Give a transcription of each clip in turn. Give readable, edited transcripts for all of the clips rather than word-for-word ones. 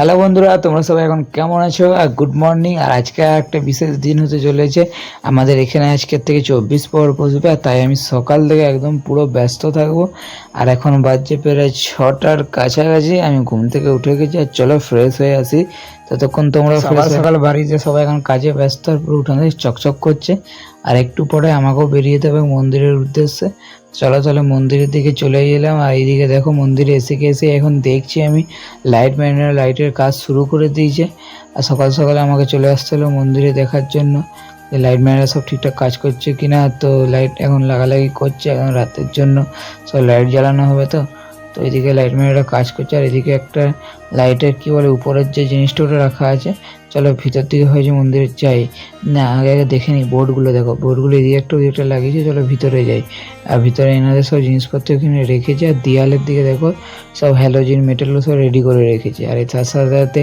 Hello বন্ধুরা, তোমরা সবাই এখন কেমন আছো? আর গুড মর্নিং। আর আজকে একটা বিশেষ দিন হতে চলেছে আমাদের এখানে। আজকের থেকে 24 পর বসবে, আর তাই আমি সকাল থেকে একদম পুরো ব্যস্ত থাকবো। আর এখন বাজছে প্রায় 6টার কাছাকাছি। আমি ঘুম থেকে উঠে গেছি, আর চলো ফ্রেশ হয়ে আসি। ততক্ষণ তোমরা সকাল সকাল বাড়িতে সবাই এখন কাজে ব্যস্ত, আর পুরো উঠানে চকচক করছে। আর একটু পরে আমাকেও বেরিয়ে যেতে হবে মন্দিরের উদ্দেশ্যে। চলো চলো মন্দিরের দিকে চলে গেলাম। আর এইদিকে দেখো মন্দিরে এসে এখন দেখছি আমি লাইটম্যানেরা লাইটের কাজ শুরু করে দিয়েছে। আর সকাল সকালে আমাকে চলে আসতে হলো মন্দিরে দেখার জন্য যে লাইটম্যানেরা সব ঠিকঠাক কাজ করছে কিনা। তো লাইট এখন লাগালাগি করছে, এখন রাতের জন্য সব লাইট জ্বালানো হবে। তো এদিকে লাইটম্যানেরা কাজ করছে, আর এদিকে একটা লাইটের কি বলে উপরের যে জিনিসটা ওটা রাখা আছে। চলো ভিতর দিকে হয়েছে মন্দিরে যাই। না, আগে আগে দেখে নিই বোর্ডগুলো। দেখো বোর্ডগুলো এদিকে একটা ওদিকে লাগিয়েছে। চলো ভিতরে যাই। আর ভিতরে এনাদের সব জিনিসপত্র এখানে রেখেছে। আর দেয়ালের দিকে দেখো সব হ্যালোজিন মেটেরিয়াল সব রেডি করে রেখেছে। আর তার সাথে সাথে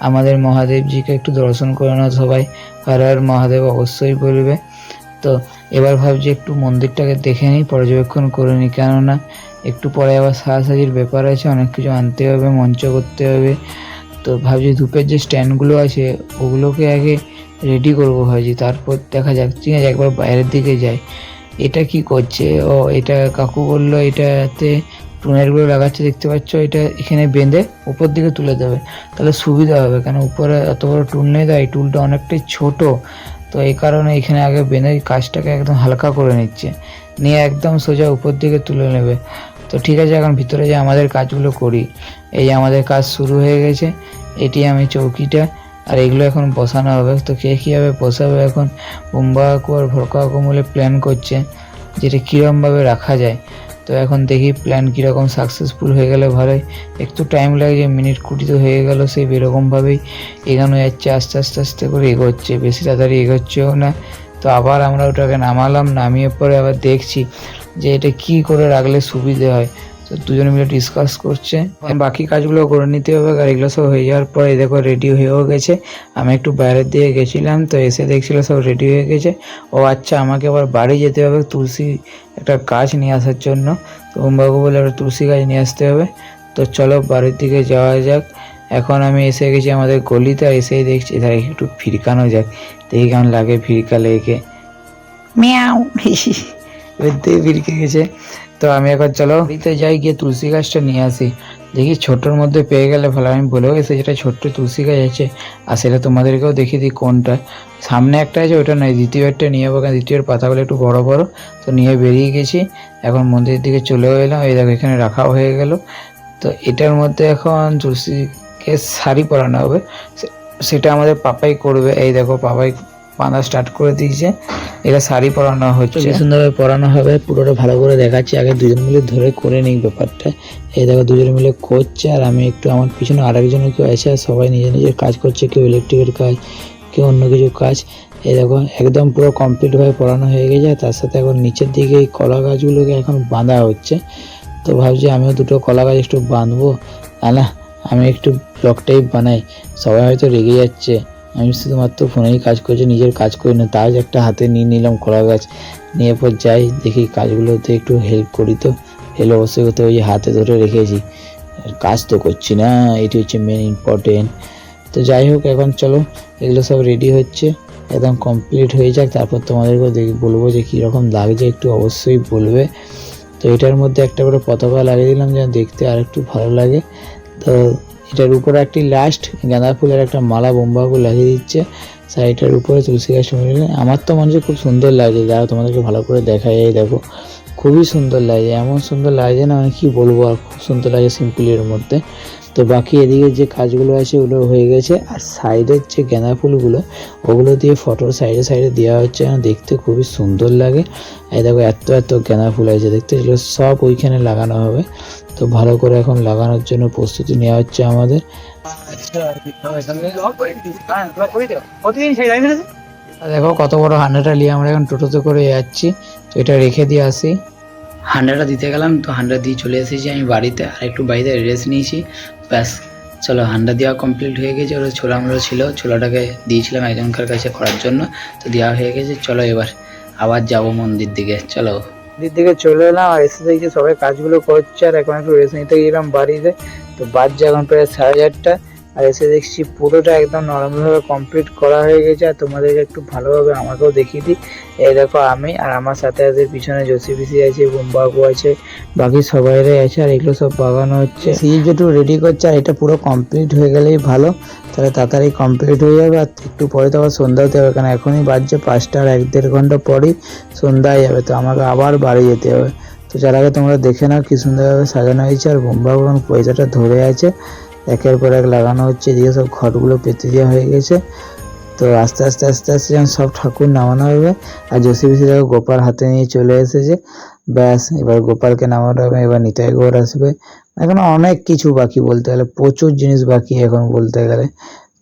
আমাদের মহাদেবজিকে একটু দর্শন করে নাও সবাই। হর হর মহাদেব অবশ্যই বলবে। তো এবার ভাবছি একটু মন্দিরটাকে দেখে নিই, পর্যবেক্ষণ করে নিই, কেননা একটু পরে আবার সাজাসাজির ব্যাপার আছে, অনেক কিছু আনতে হবে, মঞ্চ করতে হবে। তো ভাবছি ধূপের যে স্ট্যান্ডগুলো আছে ওগুলোকে আগে রেডি করবো ভাবছি, তারপর দেখা যাক। ঠিক আছে, একবার বাইরের দিকে যাই। এটা কি করছে? ও, এটা কাকু বললো এটাতে টুনেরগুলো লাগাচ্ছে, দেখতে পাচ্ছ? এটা এখানে বেঁধে উপর দিকে তুলে দেবে, তাহলে সুবিধা হবে। কেন উপরে এত বড় টুল নেই, তো এই টুলটা অনেকটাই ছোট। তো এই কারণে এখানে আগে বেঁধে কাজটাকে একদম হালকা করে নিচ্ছে, নিয়ে একদম সোজা উপর দিকে তুলে নেবে। তো ঠিক আছে, এখন ভিতরে যে আমাদের কাজগুলো করি। এই আমাদের কাজ শুরু হয়ে গেছে। এটি আমি চৌকিটা, আর এগুলো এখন বসানো হবে। তো কে কীভাবে বসাবে এখন বুম্বা কাকু আর ভরকা কাকু মিলে প্ল্যান করছে যেটা কীরকমভাবে রাখা যায়। তো এখন দেখি প্ল্যান কীরকম সাকসেসফুল হয়ে গেলে ভালোই। একটু টাইম লাগে, মিনিট 20 তো হয়ে গেল। সেই এরকমভাবেই এগোনো যাচ্ছে, আস্তে আস্তে আস্তে করে এগোচ্ছে, বেশি তাড়াতাড়ি এগোচ্ছেও না। তো আবার আমরা ওটাকে নামালাম, নামিয়ে পরে আবার দেখছি যে এটা কি করে রাখলে সুবিধে হয়। তো দুজনে মিলে ডিসকাস করছে, বাকি কাজগুলো করে নিতে হবে। আর এগুলো সব হয়ে যাওয়ার পরে দেখো রেডি হয়েও গেছে। আমি একটু বাইরের দিকে গেছিলাম, তো এসে দেখছিল সব রেডি হয়ে গেছে। ও আচ্ছা, আমাকে আবার বাড়ি যেতে হবে তুলসী একটা গাছ নিয়ে আসার জন্য। তো ওমবাবু বলে একটা তুলসী গাছ নিয়ে আসতে হবে। তো চলো বাড়ির দিকে যাওয়া যাক। এখন আমি এসে গেছি আমাদের গলিতে, আর এসেই দেখছি এধারে একটু ফিরকানো যাক, দেখি কেমন লাগে ফিরকা লেগে। মিয়াও এবার দিয়ে ফিরকে গেছে। তো আমি এখন চলো বাড়িতে যাই, গিয়ে তুলসী গাছটা নিয়ে আসি। দেখি ছোটোর মধ্যে পেয়ে গেলে ভালো। আমি বলেও এসে যেটা ছোট্ট তুলসী গাছ আছে, আর সেটা তোমাদেরকেও দেখিয়ে দিই কোনটা। সামনে একটা আছে, ওটা নয়, দ্বিতীয়টা নিয়ে যাবো, কারণ দ্বিতীয়ের পাতাগুলো একটু বড় বড়। তো নিয়ে বেরিয়ে গেছি, এখন মন্দিরের দিকে চলেও এলাম। এই দেখো এখানে রাখাও হয়ে গেল। তো এটার মধ্যে এখন তুলসীকে শাড়ি পরানো হবে, সেটা আমাদের পাপাই করবে। এই দেখো পাপাই বাঁধা স্টার্ট করে দিয়েছে। এটা শাড়ি পরানো হচ্ছে, সুন্দরভাবে পরানো হবে। পুরোটা ভালো করে দেখাচ্ছি, আগে দুজন মিলে ধরে করে নিই ব্যাপারটা। এই দেখো দুজন মিলে করছে, আর আমি একটু, আমার পিছনে আরেকজন কেউ আছে, আর সবাই নিজের নিজের কাজ করছে। কেউ ইলেকট্রিকের কাজ, কেউ অন্য কিছু কাজ। এই দেখো একদম পুরো কমপ্লিটভাবে পরানো হয়ে গেছে। তার সাথে এখন নিচের দিকে এই কলা গাছগুলোকে এখন বাঁধা হচ্ছে। তো ভাবছি আমিও দুটো কলা গাছ একটু বাঁধবো। না, আমি একটু ব্লগ টাইপ বানাই, সবাই হয়তো রেগে যাচ্ছে। আমি শুধুমাত্র ফোনেই কাজ করছি, নিজের কাজ করি না। তাই একটা হাতে নিয়ে নিলাম কলা গাছ, নিয়ে পর যাই দেখি কাজগুলোতে একটু হেল্প করি। তো হেল্প অবশ্যই করতে, ওই হাতে ধরে রেখেছি, কাজ তো করছি না, এটি হচ্ছে মেন ইম্পর্টেন্ট। তো যাই হোক, এখন চলো এগুলো সব রেডি হচ্ছে, একদম কমপ্লিট হয়ে যাক, তারপর তোমাদেরকেও বলবো যে কীরকম লাগছে, একটু অবশ্যই বলবে। তো এটার মধ্যে একটা করে পতাকা লাগিয়ে দিলাম যেন দেখতে আর একটু ভালো লাগে। তো এটার উপরে একটি লাস্ট গাঁদা ফুলের একটা মালা বোম্বাবু লাগিয়ে দিচ্ছে, সাইডটার উপরে তুলসী গাছ মিলে। আমার তো মনে হচ্ছে খুব সুন্দর লাগছে, যারা তোমাদেরকে ভালো করে দেখায়। এই দেখো খুবই সুন্দর লাগছে, এমন সুন্দর লাগছে না, মানে কী বলবো, আর খুব সুন্দর লাগছে সিম্পলের মধ্যে। তো বাকি এদিকে যে কাজগুলো আছে ওগুলো হয়ে গেছে। আর সাইডের যে গাঁদা ফুলগুলো ওগুলো দিয়ে ফটোর সাইডে সাইডে দেওয়া হচ্ছে, দেখতে খুবই সুন্দর লাগে। এই দেখো এত এত গাঁদা ফুল আছে দেখতে, এগুলো সব ওইখানে লাগানো হবে। তো ভালো করে এখন লাগানোর জন্য প্রস্তুতি নেওয়া হচ্ছে আমাদের। দেখো কত বড় হান্ডাটা নিয়ে আমরা এখন টোটোতে করে যাচ্ছি। তো এটা রেখে দিয়ে আসি, হান্ডাটা দিতে গেলাম। তো হান্ডা দিয়ে চলে এসেছি আমি বাড়িতে, আর একটু বাড়িতে রেস্ট নিয়েছি। ব্যাস চলো, হান্ডা দেওয়া কমপ্লিট হয়ে গেছে। ওরা ছোলা আমরা ছিল, ছোলাটাকে দিয়েছিলাম একজনকার কাছে করার জন্য, তো দেওয়া হয়ে গেছে। চলো এবার আবার যাব মন্দির দিকে। চলো মন্দির দিকে চলে এলাম, আর এসে দেখছি সবাই কাজগুলো করছে, আর এখন একটু রেস্ট নিতে গেলাম বাড়িতে। তো বাজছে এখন প্রায় 8:30। আর এসে দেখছি পুরোটা একদম নরমালভাবে কমপ্লিট করা হয়ে গেছে। আর তোমাদেরকে একটু ভালোভাবে আমাকেও দেখিয়ে দিই। এই দেখো আমি আর আমার সাথে সাথে পিছনে জসিপিসি আছে, বুম্বাবু আছে, বাকি সবাইরাই আছে। আর এগুলো সব বাগানো হচ্ছে, সিরিজ যেটু রেডি করছে। আর এটা পুরো কমপ্লিট হয়ে গেলেই ভালো, তাহলে তাড়াতাড়ি কমপ্লিট হয়ে যাবে। আর একটু পরে তো আবার সন্ধ্যা হতে হবে, কারণ এখনই বাজছে 5টা, আর 1-1.5 ঘন্টা পরেই সন্ধ্যা হয়ে যাবে। তো আমাকে আবার বাড়ি যেতে হবে। তো যার আগে তোমরা দেখে নাও কি সুন্দরভাবে সাজানো হয়েছে। আর বুম্বাবু এখন পয়সাটা ধরে আছে, একের পর এক লাগানো হচ্ছে। এদিকে সব ঘরগুলো পেতে দেওয়া হয়ে গেছে। তো আস্তে আস্তে আস্তে আস্তে যখন সব ঠাকুর নামানো হবে। আর জসিপিসি দেখো গোপাল হাতে নিয়ে চলে এসেছে। ব্যাস এবার গোপালকে নামানো হবে, এবার নিতাই গৌর আসবে। এখন অনেক কিছু বাকি, বলতে গেলে প্রচুর জিনিস বাকি এখন বলতে গেলে।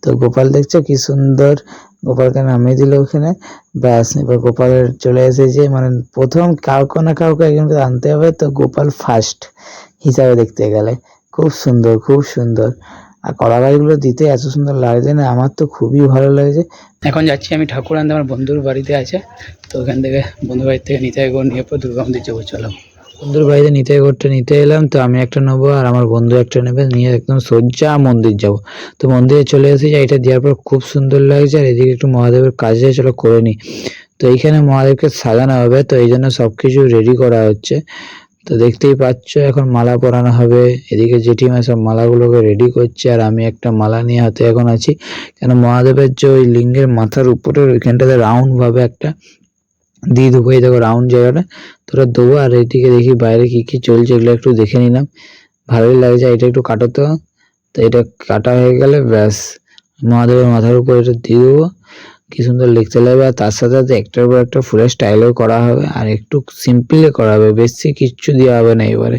তো গোপাল দেখছো কি সুন্দর গোপালকে নামিয়ে দিল ওখানে। ব্যাস এবার গোপালের চলে এসেছে, মানে প্রথম কাউকে না কাউকে একজনকে আনতে হবে। তো গোপাল ফার্স্ট হিসাবে দেখতে গেলে খুব সুন্দর, খুব সুন্দর। আর কলা গাছগুলো দিতে এত সুন্দর লাগছে না, আমার তো খুবই ভালো লাগছে। এখন যাচ্ছি আমি ঠাকুর আনতে, আমার বন্ধুর বাড়িতে আছে। তো ওখান থেকে বন্ধুর বাড়ি থেকে নিতাই গড় নিয়ে পর দুর্গা মন্দির যাবো। চলো বন্ধুর বাড়িতে নিতাই গড়টা নিতে এলাম। তো আমি একটা নেবো আর আমার বন্ধু একটা নেবে, নিয়ে একদম সোজা মন্দির যাব। তো মন্দিরে চলে এসেছি, এটা দেওয়ার পর খুব সুন্দর লাগছে। আর এদিকে একটু মহাদেবের কাজ আছে, চলো করে নিই। তো এইখানে মহাদেবকে সাজানো হবে, তো এই জন্য সবকিছু রেডি করা হচ্ছে। তো দেখতেই পাচ্ছ এখন মালা পরানো হবে। এদিকে জেঠিমা সব মালাগুলোকে রেডি করছে, আর আমি একটা মালা নিয়ে হাতে এখন আছি। কেন মহাদেবের যে ওই লিঙ্গের মাথার উপরের ওইখানটাতে রাউন্ড ভাবে একটা দিয়ে দেবো। এই দেখো রাউন্ড জায়গাটা তোরা দেবো। আর এইদিকে দেখি বাইরে কি কি চলছে, এগুলো একটু দেখে নিলাম, ভালোই লাগছে। এটা একটু কাটো তো। তো এটা কাটা হয়ে গেলে ব্যাস মহাদেবের মাথার উপর এটা দিয়ে দেবো। কি সুন্দর দেখতে লাগবে। আর তার সাথে সাথে একটার পর একটা ফুলের স্টাইলও করা হবে, আর একটু সিম্পলে করা হবে, বেশি কিচ্ছু দেওয়া হবে না। এবারে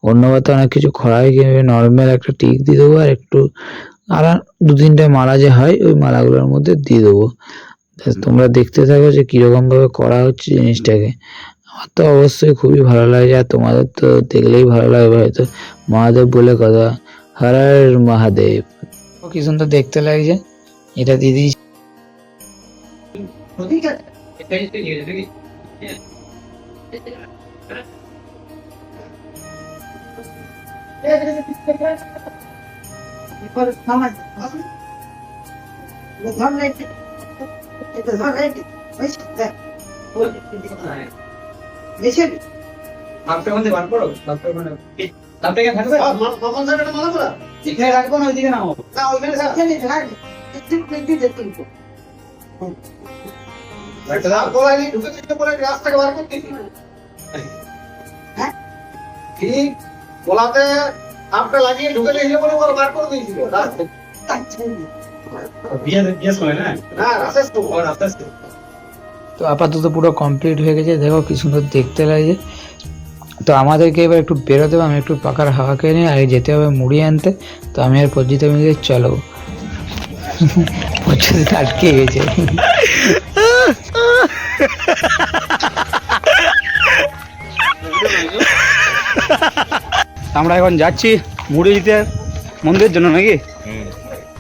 অন্যবার তো অনেক কিছু করা হয়, কিভাবে নর্মাল একটা টিক দিয়ে দেবো, আর একটু আর 2-3টে মালা যে হয় ওই মালাগুলোর মধ্যে দিয়ে দেবো। তোমরা দেখতে থাকো যে কিরকম ভাবে করা হচ্ছে জিনিসটাকে। আমার তো অবশ্যই খুবই ভালো লাগছে, আর তোমাদের তো দেখলেই ভালো লাগবে হয়তো। মহাদেব বলে কথা, হর হর মহাদেব। কি সুন্দর দেখতে লাগছে। এটা দিদি রাখবো না, ওইদিকে নাও বলাতে আপটা লাগিয়ে ঢুকে দিয়েছিল বলে ওরা বার করে দিয়েছিল। তো আপাতত পুরো কমপ্লিট হয়ে গেছে, দেখো কি সুন্দর দেখতে লাগে। তো আমাদেরকে এবার একটু বেরোতে হবে, আমি একটু পাখার হাওয়া খেয়ে নিই, আর যেতে হবে মুড়ি আনতে। তো আমি আর পরিচিত মিলে চলো, পরিচিত আটকে গেছে। আমরা এখন যাচ্ছি মুড়ি দিতে মন্দিরের জন্য নাকি।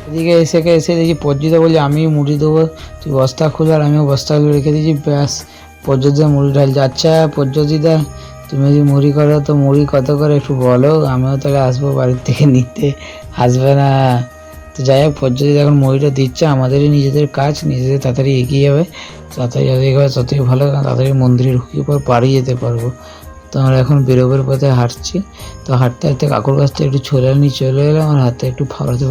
এদিকে এসে দেখি পর্যিত বলি আমি মুড়ি দেবো, তুই বস্তা খুলে, আর আমিও বস্তাগুলো রেখে দিয়েছি। ব্যাস পর্যদিদা মুড়ি ঢাল যাচ্ছে। পর্যদিদা তুমি যদি মুড়ি করো তো মুড়ি কত করে একটু বলো, আমিও তাহলে আসবো বাড়ির থেকে নিতে, আসবে না। তো যাই হোক পর্যদিদা এখন মুড়িটা দিচ্ছে, আমাদেরই নিজেদের কাজ, নিজেদের তাড়াতাড়ি এগিয়ে যাবে, তাড়াতাড়ি এগিয়ে ততই ভালো, তাড়াতাড়ি মন্দিরে ঢুকিয়ে পর পাড়ি যেতে পারবো। তো আমরা এখন বেরোবার পথে হাঁটছি। তো হাঁটতে হাঁটতে কাকুর কাছ থেকে একটু নিয়ে চলে এলাম, আমার হাতে একটু ফাড়াতে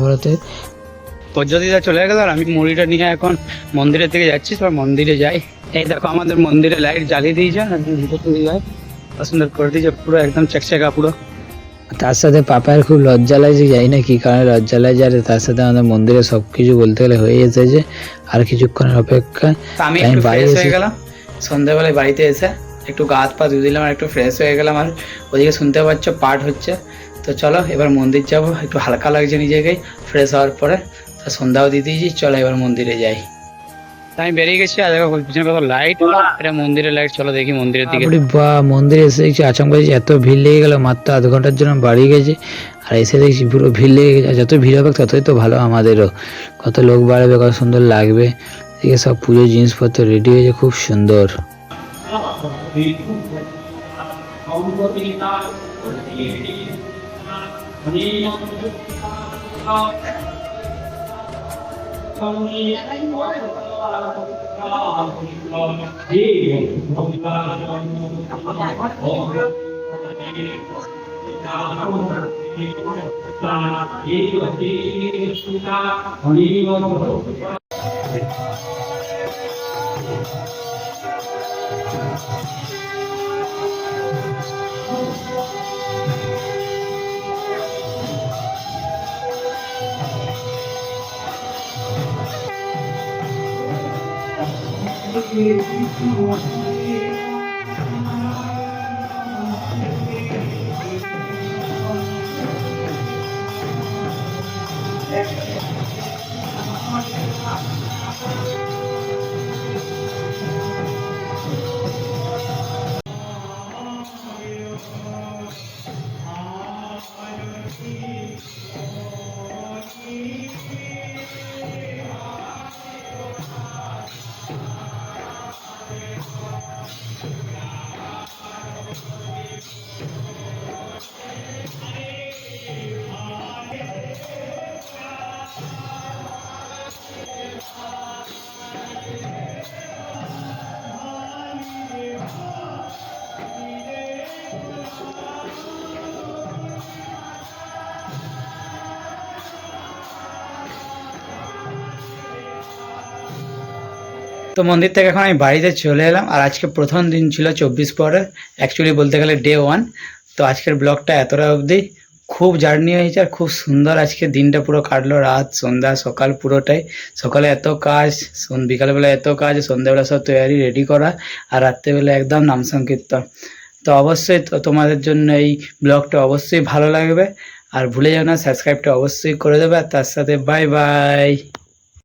পদ্ধতিটা চলে গেল। আর আমি মুড়িটা নিয়ে এখন মন্দিরের দিকে যাচ্ছি। তো মন্দিরে যাই। এই দেখো আমাদের মন্দিরে লাইট জ্বালিয়ে দিয়েছে, সুন্দর করে দিয়েছে, পুরো একদম চকচকা পুরো। তার সাথে পাপার খুব লজ্জা লাগছে, যাই না কি কারণে লজ্জা লাগছে। আর তার সাথে আমাদের মন্দিরে সবকিছু বলতে গেলে হয়ে এসেছে, আর কিছুক্ষণের অপেক্ষা। আমি বাড়ি এসে গেলাম সন্ধ্যাবেলায়, বাড়িতে এসে একটু গা হাত পা ধুয়ে দিলাম, আর একটু ফ্রেশ হয়ে গেলাম। আর ওদিকে শুনতে পাচ্ছ পাঠ হচ্ছে। তো চলো এবার মন্দির যাবো, একটু হালকা লাগছে নিজেকেই ফ্রেশ হওয়ার পরে। তো সন্ধ্যাও দিয়ে দিয়েছি, চলো এবার মন্দিরে যাই। আমি বেরিয়ে গেছি, আর দেখো পিছনে কত লাইট, এটা মন্দিরের লাইট। চলো দেখি মন্দিরের দিকে। বা মন্দিরে এসে দেখছি আচমকা এত ভিড় লেগে গেল, মাত্র আধ ঘন্টার জন্য বাড়ি গেছে, আর এসে দেখছি পুরো ভিড় লেগে গেছে। যত ভিড় হবে ততই তো ভালো, আমাদেরও কত লোক বাড়বে, কত সুন্দর লাগবে। এদিকে সব পুজোর জিনিসপত্র রেডি হয়েছে, খুব সুন্দর। তো মন্দির থেকে এখন আমি বাড়িতে চলে এলাম, আর আজকে প্রথম দিন ছিল 24 পরের, অ্যাকচুয়ালি বলতে গেলে ডে 1। তো আজকের ব্লগটা এতটা অবধি। খুব জার্নি হয়েছে আর খুব সুন্দর আজকে দিনটা পুরো কাটলো, রাত সন্ধ্যা সকাল পুরোটাই। সকালে এত কাজ, বিকালবেলা এত কাজ, সন্ধ্যাবেলা সব তৈরি রেডি করা, আর রাত্রেবেলা একদম নাম সংকীর্তন। তো অবশ্যই তোমাদের জন্য এই ব্লগটা অবশ্যই ভালো লাগবে, আর ভুলে যাও না সাবস্ক্রাইবটা অবশ্যই করে দেবে, আর তার সাথে বাই বাই।